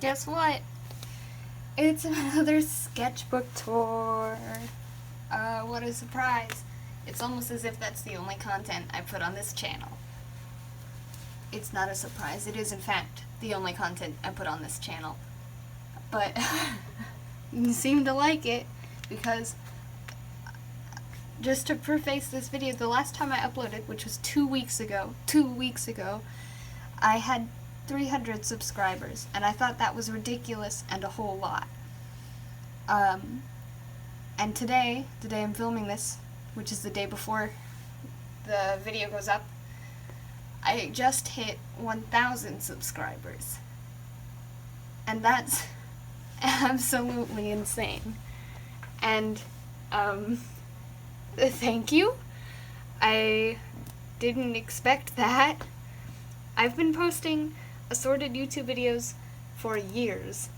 Guess what? It's another sketchbook tour. What a surprise. It's almost as if that's the only content I put on this channel. It's not a surprise. It is, in fact, the only content I put on this channel. But you seem to like it because, just to preface this video, the last time I uploaded, which was 2 weeks ago, I had 300 subscribers, and I thought that was ridiculous and a whole lot. And today I'm filming this, which is the day before the video goes up, I just hit 1,000 subscribers. And that's absolutely insane. And, thank you. I didn't expect that. I've been posting assorted YouTube videos for years.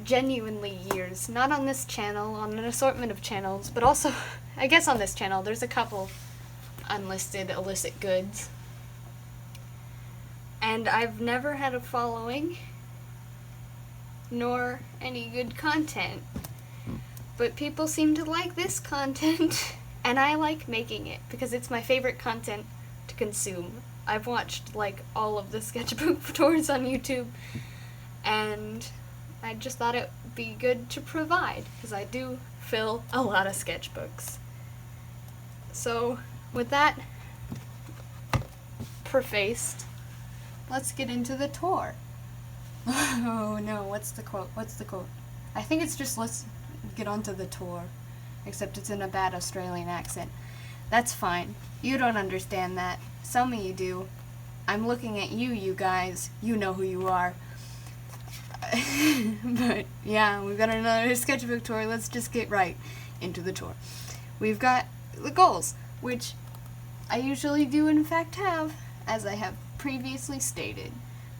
Genuinely years. Not on this channel, on an assortment of channels, but also, I guess on this channel, there's a couple unlisted illicit goods. And I've never had a following, nor any good content. But people seem to like this content, and I like making it, because it's my favorite content to consume. I've watched, like, all of the sketchbook tours on YouTube, and I just thought it would be good to provide, because I do fill a lot of sketchbooks. So, with that prefaced, let's get into the tour. Oh no, what's the quote? I think it's just let's get onto the tour, except it's in a bad Australian accent. That's fine. You don't understand that. Some of you do. I'm looking at you, you guys. You know who you are. But yeah, we've got another sketchbook tour. Let's just get right into the tour. We've got the goals, which I usually do in fact have, as I have previously stated.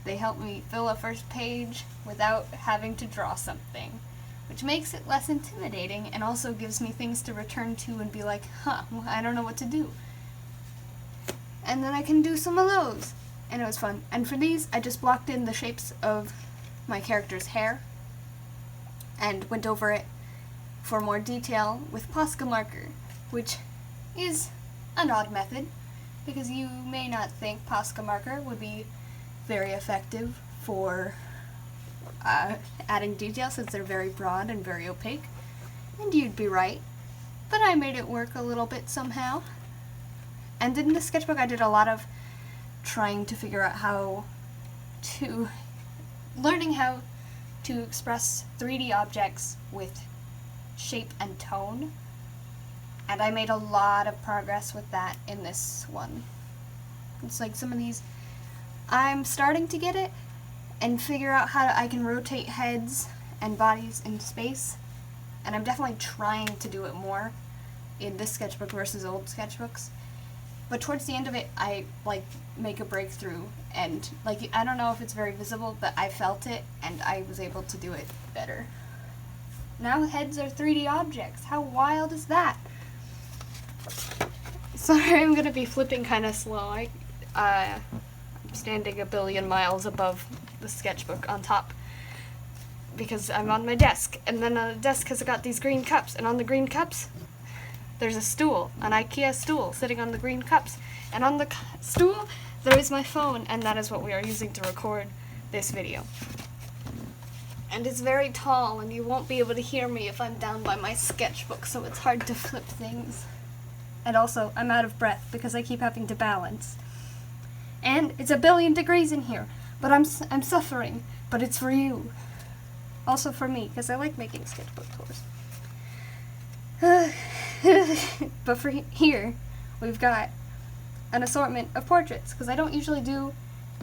They help me fill a first page without having to draw something, which makes it less intimidating and also gives me things to return to and be like, well, I don't know what to do. And then I can do some of those. And it was fun. And for these, I just blocked in the shapes of my character's hair and went over it for more detail with Posca marker, which is an odd method, because you may not think Posca marker would be very effective for adding detail since they're very broad and very opaque. And you'd be right, but I made it work a little bit somehow. And in the sketchbook I did a lot of trying to figure out learning how to express 3D objects with shape and tone. And I made a lot of progress with that in this one. It's like some of these, I'm starting to get it and figure out how I can rotate heads and bodies in space. And I'm definitely trying to do it more in this sketchbook versus old sketchbooks. But towards the end of it, I, make a breakthrough, and, I don't know if it's very visible, but I felt it, and I was able to do it better. Now heads are 3D objects. How wild is that? Sorry, I'm gonna be flipping kind of slow. I'm standing a billion miles above the sketchbook on top, because I'm on my desk, and then the desk has got these green cups, and on the green cups, there's a stool, an IKEA stool, sitting on the green cups. And on the stool, there is my phone, and that is what we are using to record this video. And it's very tall, and you won't be able to hear me if I'm down by my sketchbook, so it's hard to flip things. And also, I'm out of breath, because I keep having to balance. And it's 1,000,000,000 degrees in here, but I'm suffering, but it's for you. Also for me, because I like making sketchbook tours. But for here, we've got an assortment of portraits, because I don't usually do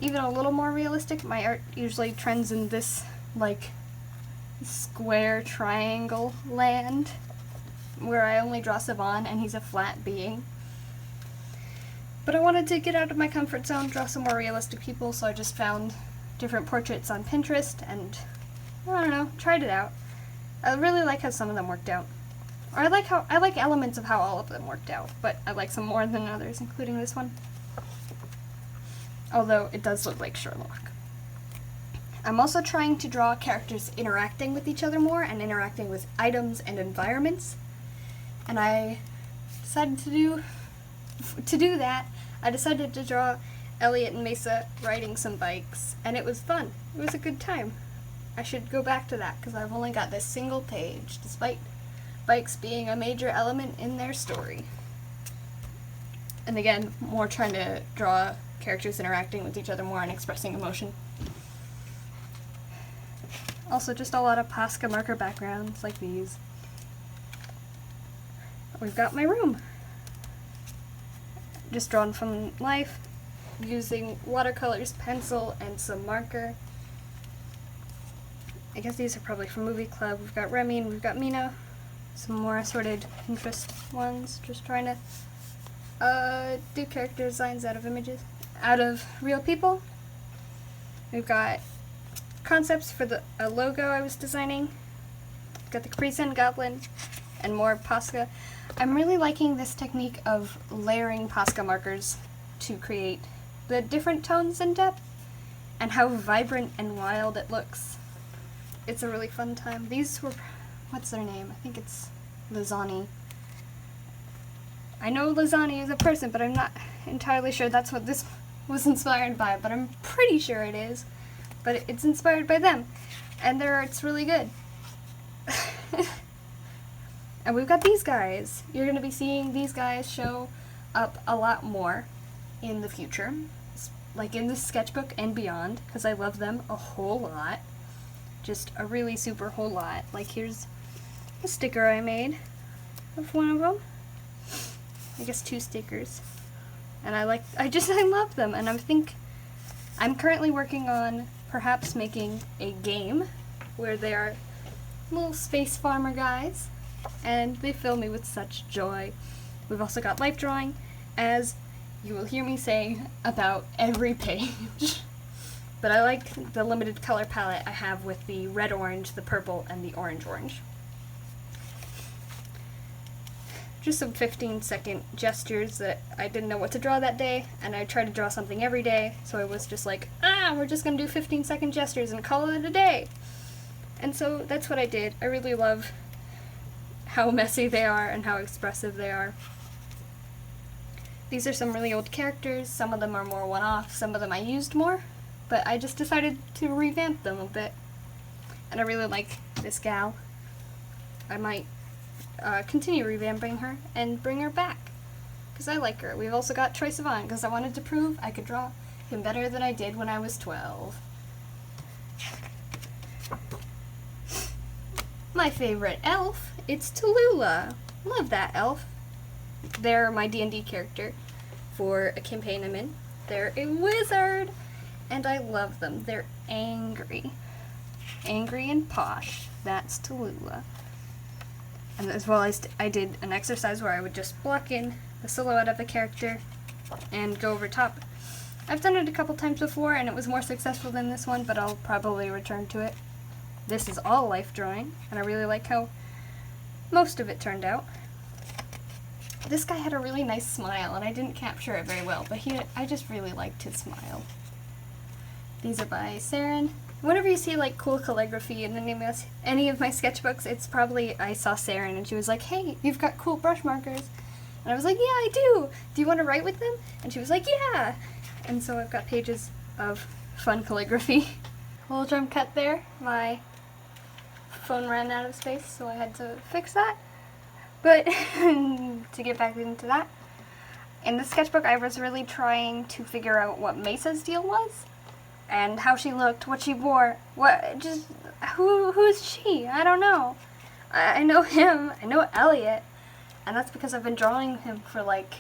even a little more realistic. My art usually trends in this, square triangle land, where I only draw Sivan, and he's a flat being. But I wanted to get out of my comfort zone, draw some more realistic people, so I just found different portraits on Pinterest, and, I don't know, tried it out. I really like how some of them worked out. Or I like elements of how all of them worked out, but I like some more than others, including this one. Although it does look like Sherlock. I'm also trying to draw characters interacting with each other more and interacting with items and environments. And I decided to do that, I decided to draw Elliot and Mesa riding some bikes, and it was fun. It was a good time. I should go back to that because I've only got this single page, despite bikes being a major element in their story. And again, more trying to draw characters interacting with each other more and expressing emotion. Also, just a lot of Posca marker backgrounds like these. We've got my room. Just drawn from life, using watercolors, pencil, and some marker. I guess these are probably from Movie Club. We've got Remy and we've got Mina. Some more assorted Pinterest ones. Just trying to do character designs out of real people. We've got concepts for the logo I was designing. We've got the Capri Sun Goblin and more Posca. I'm really liking this technique of layering Posca markers to create the different tones and depth and how vibrant and wild it looks. It's a really fun time. These were, what's their name? I think it's Lizani. I know Lizani is a person, but I'm not entirely sure that's what this was inspired by, but I'm pretty sure it is. But it's inspired by them, and their art's really good. And we've got these guys. You're going to be seeing these guys show up a lot more in the future, like in this sketchbook and beyond, because I love them a whole lot. Just a really super whole lot. Like here's a sticker I made of one of them. I guess 2 stickers. And I love them, and I'm currently working on perhaps making a game where they are little space farmer guys, and they fill me with such joy. We've also got life drawing, as you will hear me say about every page. But I like the limited color palette I have with the red-orange, the purple, and the orange-orange. Just some 15-second gestures that I didn't know what to draw that day, and I tried to draw something every day, so I was just like, we're just gonna do 15-second gestures and call it a day. And so that's what I did. I really love how messy they are and how expressive they are. These are some really old characters. Some of them are more one-off, some of them I used more, but I just decided to revamp them a bit. And I really like this gal. I might continue revamping her and bring her back, because I like her. We've also got Troye Sivan, because I wanted to prove I could draw him better than I did when I was 12. My favorite elf, it's Tallulah. Love that elf. They're my D&D character for a campaign I'm in. They're a wizard, and I love them. They're angry. Angry and posh. That's Tallulah. And as well as I did an exercise where I would just block in the silhouette of a character and go over top. I've done it a couple times before and it was more successful than this one, but I'll probably return to it. This is all life drawing, and I really like how most of it turned out. This guy had a really nice smile, and I didn't capture it very well, but I just really liked his smile. These are by Saren. Whenever you see like cool calligraphy in any of my sketchbooks, it's probably I saw Saren and she was like, "Hey, you've got cool brush markers." And I was like, "Yeah, I do. Do you want to write with them?" And she was like, "Yeah." And so I've got pages of fun calligraphy. A little jump cut there. My phone ran out of space, so I had to fix that. But to get back into that, in the sketchbook I was really trying to figure out what Mesa's deal was. And how she looked, what she wore, who's she? I don't know. I know him, I know Elliot, and that's because I've been drawing him for like,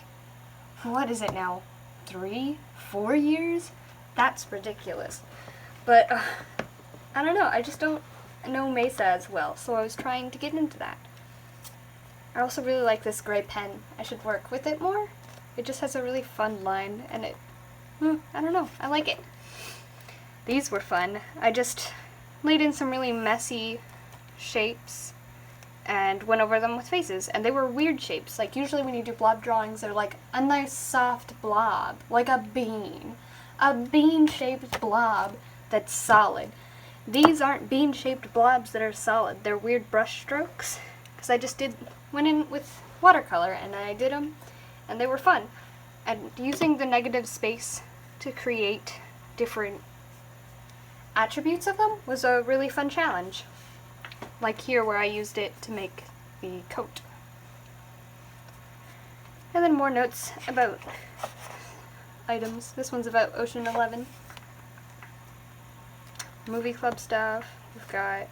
what is it now, 3-4 years? That's ridiculous. But, I don't know, I just don't know Mesa as well, so I was trying to get into that. I also really like this gray pen. I should work with it more. It just has a really fun line, and I don't know, I like it. These were fun. I just laid in some really messy shapes and went over them with faces, and they were weird shapes. Like usually when you do blob drawings, they're like a nice soft blob, like a bean shaped blob that's solid. These aren't bean-shaped blobs that are solid. They're weird brush strokes. Because I just went in with watercolor and I did them, and they were fun. And using the negative space to create different attributes of them was a really fun challenge. Like here where I used it to make the coat. And then more notes about items. This one's about Ocean 11. Movie club stuff. We've got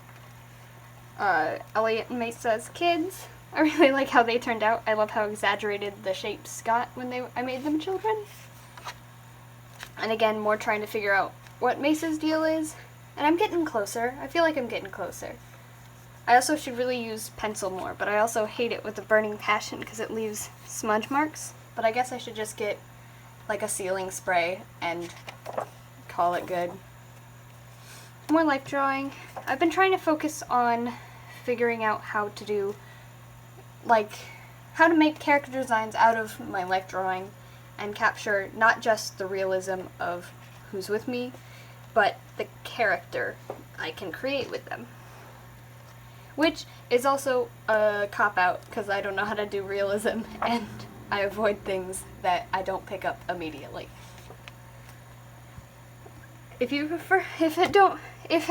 Elliot and Mesa's kids. I really like how they turned out. I love how exaggerated the shapes got when I made them children. And again, more trying to figure out what Mesa's deal is. And I'm getting closer. I feel like I'm getting closer. I also should really use pencil more, but I also hate it with a burning passion because it leaves smudge marks. But I guess I should just get like a sealing spray and call it good. More life drawing. I've been trying to focus on figuring out how to do, like, how to make character designs out of my life drawing and capture not just the realism of who's with me, but the character I can create with them. Which is also a cop-out, because I don't know how to do realism, and I avoid things that I don't pick up immediately. If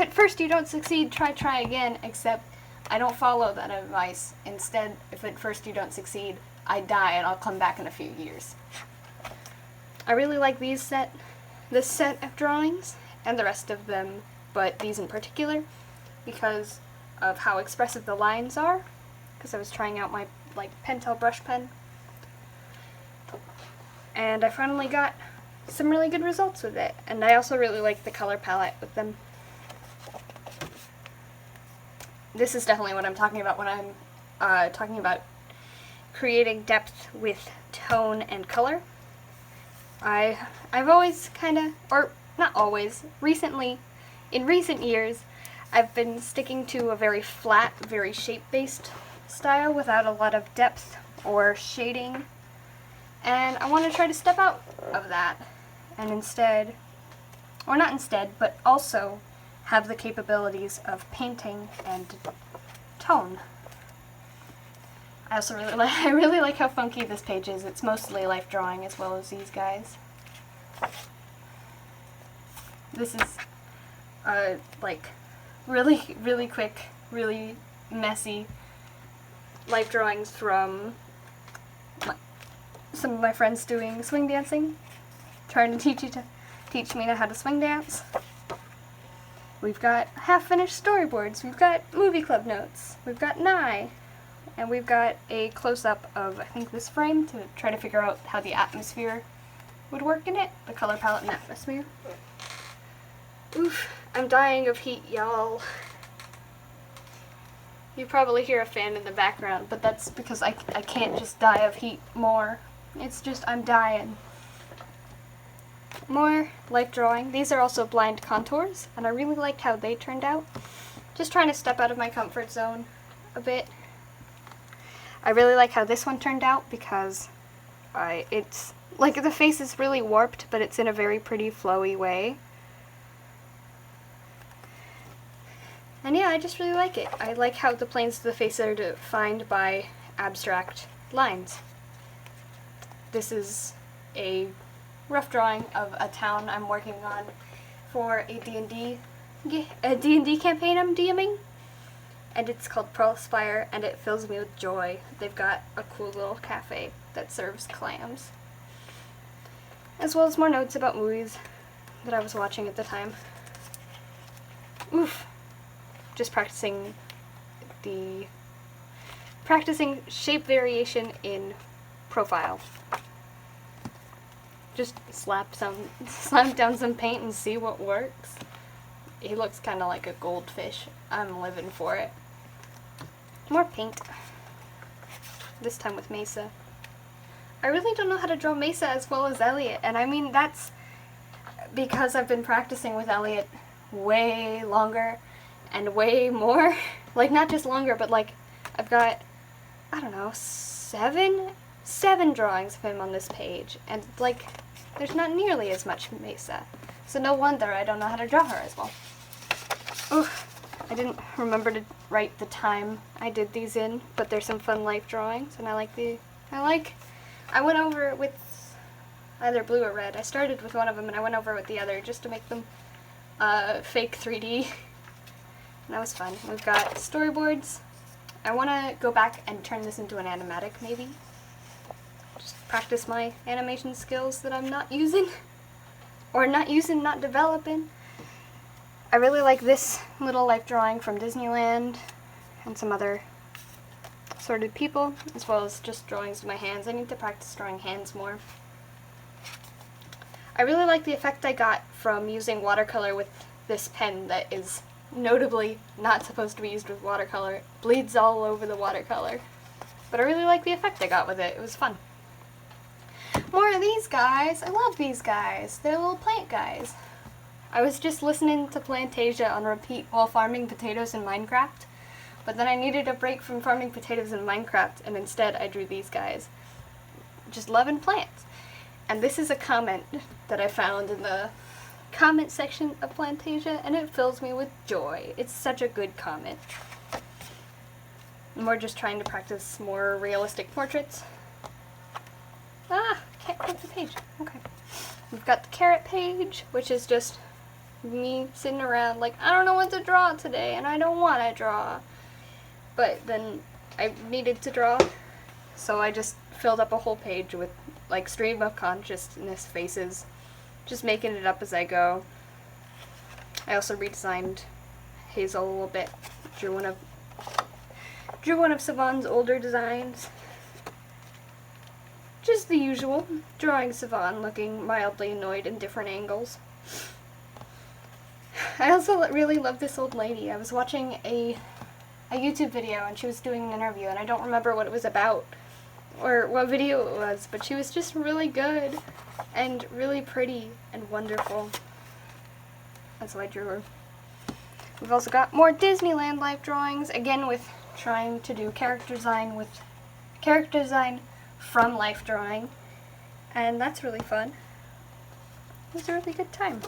at first you don't succeed, try again, except I don't follow that advice. Instead, if at first you don't succeed, I die and I'll come back in a few years. I really like this set of drawings, and the rest of them, but these in particular, because of how expressive the lines are, because I was trying out my Pentel brush pen, and I finally got some really good results with it. And I also really like the color palette with them. This is definitely what I'm talking about when I'm talking about creating depth with tone and color. I've always or not always, in recent years, I've been sticking to a very flat, very shape-based style without a lot of depth or shading. And I want to try to step out of that and instead, or not instead, but also have the capabilities of painting and tone. I really like how funky this page is. It's mostly life drawing as well as these guys. This is really quick, really messy life drawings from some of my friends doing swing dancing, trying to teach me how to swing dance. We've got half-finished storyboards, we've got movie club notes, we've got Nye, and we've got a close-up of, I think, this frame to try to figure out how the atmosphere would work in it, the color palette and atmosphere. Oof, I'm dying of heat, y'all. You probably hear a fan in the background, but that's because I can't just die of heat more. It's just, I'm dying. More life drawing. These are also blind contours, and I really liked how they turned out. Just trying to step out of my comfort zone a bit. I really like how this one turned out because it's, like, the face is really warped, but it's in a very pretty flowy way. And yeah, I just really like it. I like how the planes of the face are defined by abstract lines. This is a rough drawing of a town I'm working on for a D&D campaign I'm DMing. And it's called Pearlspire, and it fills me with joy. They've got a cool little cafe that serves clams. As well as more notes about movies that I was watching at the time. Oof. Just practicing shape variation in profile. Just slap down some paint and see what works. He looks kind of like a goldfish. I'm living for it. More paint. This time with Mesa. I really don't know how to draw Mesa as well as Elliot, and I mean that's because I've been practicing with Elliot way longer and way more. Like, not just longer, but like I've got, I don't know, seven drawings of him on this page, and like there's not nearly as much Mesa. So no wonder I don't know how to draw her as well. Oh, I didn't remember to write the time I did these in, but there's some fun life drawings, and I went over it with either blue or red. I started with one of them and I went over with the other just to make them fake 3D. And that was fun. We've got storyboards. I want to go back and turn this into an animatic, maybe. Just practice my animation skills that I'm not using. Or not developing. I really like this little life drawing from Disneyland and some other assorted people, as well as just drawings of my hands. I need to practice drawing hands more. I really like the effect I got from using watercolor with this pen that is notably not supposed to be used with watercolor. It bleeds all over the watercolor. But I really like the effect I got with it. It was fun. More of these guys. I love these guys. They're little plant guys. I was just listening to Plantasia on repeat while farming potatoes in Minecraft, but then I needed a break from farming potatoes in Minecraft, and instead I drew these guys. Just loving plants. And this is a comment that I found in the comment section of Plantasia, and it fills me with joy. It's such a good comment. And we're just trying to practice more realistic portraits. Ah, can't click the page. Okay. We've got the carrot page, which is just me sitting around like, I don't know what to draw today, and I don't want to draw. But then I needed to draw, so I just filled up a whole page with like stream of consciousness faces, just making it up as I go. I also redesigned Hazel a little bit. Drew one of Sivan's older designs. Just the usual, drawing Sivan looking mildly annoyed in different angles. I also really love this old lady. I was watching a YouTube video and she was doing an interview, and I don't remember what it was about or what video it was, but she was just really good and really pretty and wonderful. And so I drew her. We've also got more Disneyland life drawings, again with trying to do character design from life drawing, and that's really fun. It was a really good time.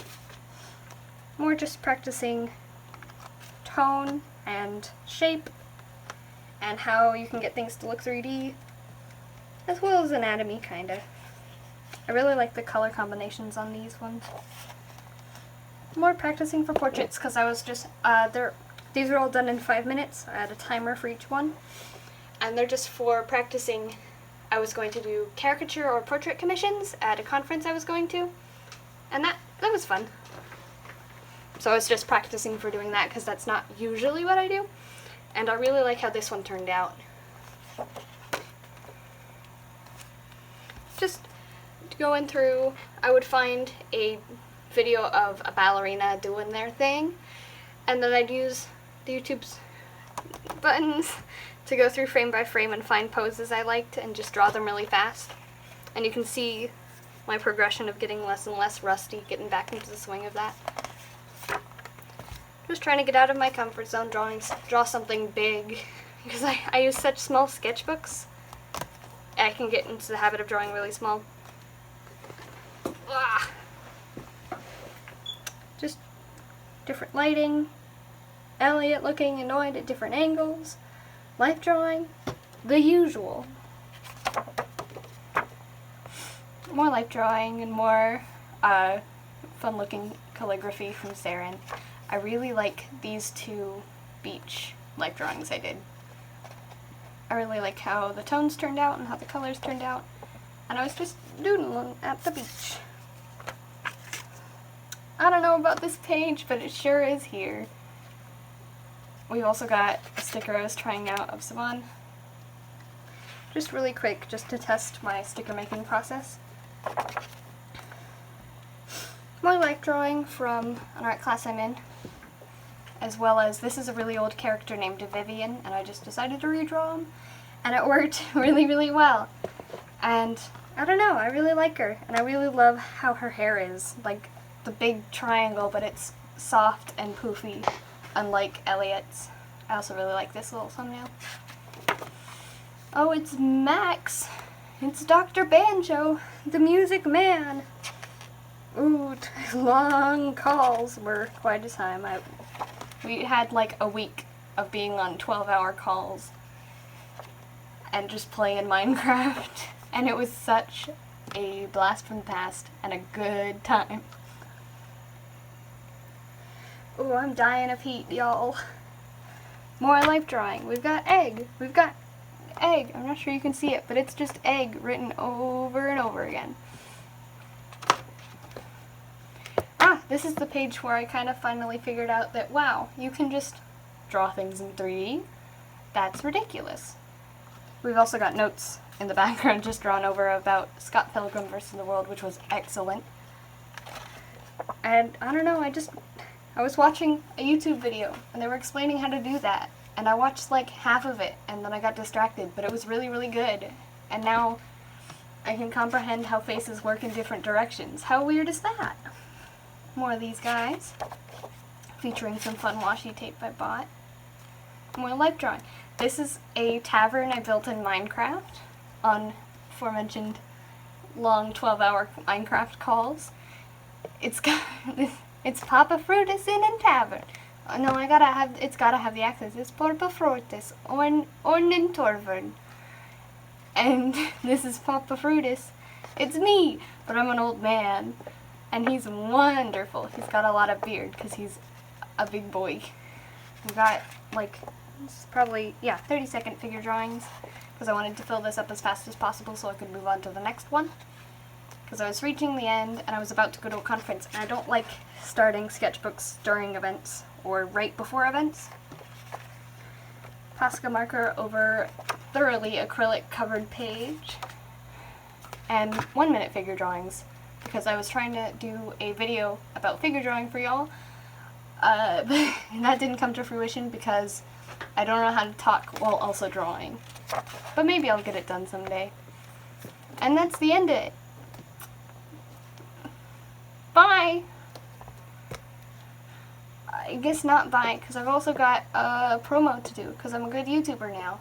More just practicing tone and shape and how you can get things to look 3D, as well as anatomy, kinda. I really like the color combinations on these ones. More practicing for portraits, because I was just, these are all done in 5 minutes. I had a timer for each one, and they're just for practicing. I was going to do caricature or portrait commissions at a conference I was going to, and that was fun. So I was just practicing for doing that, because that's not usually what I do, and I really like how this one turned out. Just going through, I would find a video of a ballerina doing their thing, and then I'd use the YouTube's buttons to go through frame by frame and find poses I liked and just draw them really fast. And you can see my progression of getting less and less rusty, getting back into the swing of that. Just trying to get out of my comfort zone, draw something big, because I use such small sketchbooks. I can get into the habit of drawing really small. Ah. Just different lighting, Elliot looking annoyed at different angles, life drawing, the usual. More life drawing and more fun looking calligraphy from Saren. I really like these two beach life drawings I did. I really like how the tones turned out and how the colors turned out, and I was just doodling at the beach. I don't know about this page, but it sure is here. We've also got a sticker I was trying out of Sivan. Just really quick, just to test my sticker making process. More life drawing from an art class I'm in, as well as this is a really old character named Vivian, and I just decided to redraw him, and it worked really, really well. And I don't know, I really like her, and I really love how her hair is, like the big triangle, but it's soft and poofy, unlike Elliot's. I also really like this little thumbnail. Oh, it's Max. It's Dr. Banjo, the music man. Ooh, long calls were quite a time. We had like a week of being on 12-hour calls and just playing Minecraft, and it was such a blast from the past and a good time. Ooh, I'm dying of heat, y'all. More life drawing. We've got egg. We've got egg. I'm not sure you can see it, but it's just egg written over and over again. Ah, this is the page where I kind of finally figured out that, wow, you can just draw things in 3D. That's ridiculous. We've also got notes in the background just drawn over about Scott Pilgrim vs. the World, which was excellent. And I don't know, I was watching a YouTube video and they were explaining how to do that. And I watched like half of it and then I got distracted, but it was really, really good. And now I can comprehend how faces work in different directions. How weird is that? More of these guys, featuring some fun washi tape I bought. More life drawing. This is a tavern I built in Minecraft on aforementioned long 12-hour Minecraft calls. It's Papa Fruitus in a tavern. Oh, no, it's gotta have the accents. It's Papa Fruitus in Torvern. And this is Papa Fruitus. It's me, but I'm an old man. And he's wonderful. He's got a lot of beard because he's a big boy. We got like, this is probably, 30-second figure drawings because I wanted to fill this up as fast as possible so I could move on to the next one. Because I was reaching the end and I was about to go to a conference, and I don't like starting sketchbooks during events or right before events. Posca marker over thoroughly acrylic covered page. And 1-minute figure drawings, because I was trying to do a video about figure drawing for y'all. But that didn't come to fruition because I don't know how to talk while also drawing. But maybe I'll get it done someday. And that's the end of it. Bye! I guess not bye, because I've also got a promo to do, because I'm a good YouTuber now,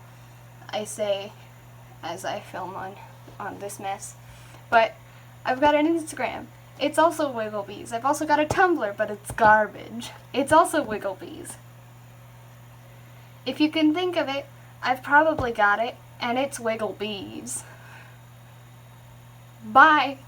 I say, as I film on this mess. But I've got an Instagram. It's also Wigglebees. I've also got a Tumblr, but it's garbage. It's also Wigglebees. If you can think of it, I've probably got it, and it's Wigglebees. Bye!